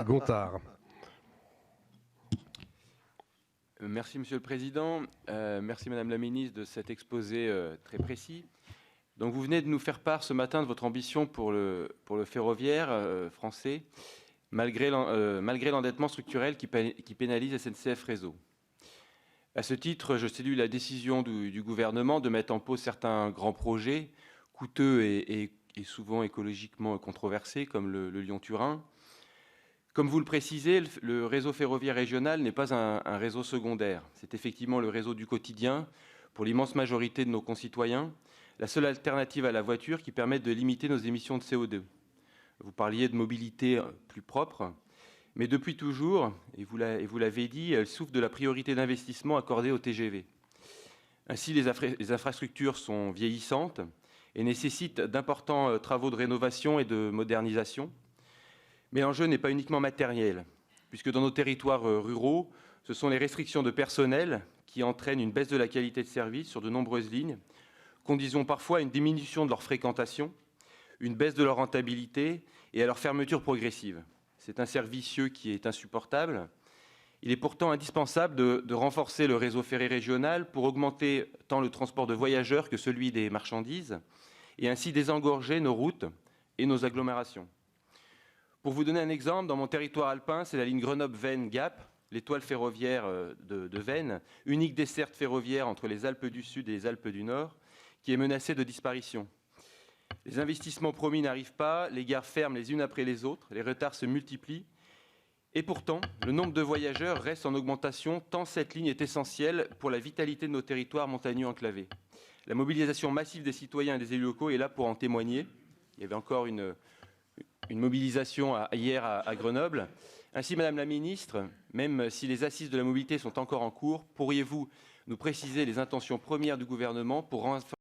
Gontard. Merci Monsieur le Président. Merci Madame la Ministre de cet exposé très précis. Donc vous venez de nous faire part ce matin de votre ambition pour le ferroviaire français, malgré l'endettement structurel qui pénalise SNCF Réseau. À ce titre, je salue la décision du gouvernement de mettre en pause certains grands projets coûteux et souvent écologiquement controversés, comme le Lyon-Turin. Comme vous le précisez, le réseau ferroviaire régional n'est pas un réseau secondaire. C'est effectivement le réseau du quotidien pour l'immense majorité de nos concitoyens, la seule alternative à la voiture qui permette de limiter nos émissions de CO2. Vous parliez de mobilité plus propre, mais depuis toujours, et vous l'avez dit, elle souffre de la priorité d'investissement accordée au TGV. Ainsi, les infrastructures sont vieillissantes et nécessitent d'importants travaux de rénovation et de modernisation. Mais l'enjeu n'est pas uniquement matériel, puisque dans nos territoires ruraux, ce sont les restrictions de personnel qui entraînent une baisse de la qualité de service sur de nombreuses lignes, conduisant parfois à une diminution de leur fréquentation, une baisse de leur rentabilité et à leur fermeture progressive. C'est un cercle vicieux qui est insupportable. Il est pourtant indispensable de renforcer le réseau ferré régional pour augmenter tant le transport de voyageurs que celui des marchandises, et ainsi désengorger nos routes et nos agglomérations. Pour vous donner un exemple, dans mon territoire alpin, c'est la ligne Grenoble-Veynes-Gap, l'étoile ferroviaire de Veynes, unique desserte ferroviaire entre les Alpes du Sud et les Alpes du Nord, qui est menacée de disparition. Les investissements promis n'arrivent pas, les gares ferment les unes après les autres, les retards se multiplient. Et pourtant, le nombre de voyageurs reste en augmentation, tant cette ligne est essentielle pour la vitalité de nos territoires montagneux enclavés. La mobilisation massive des citoyens et des élus locaux est là pour en témoigner. Il y avait encore une mobilisation hier à Grenoble. Ainsi, Madame la Ministre, même si les assises de la mobilité sont encore en cours, pourriez-vous nous préciser les intentions premières du gouvernement pour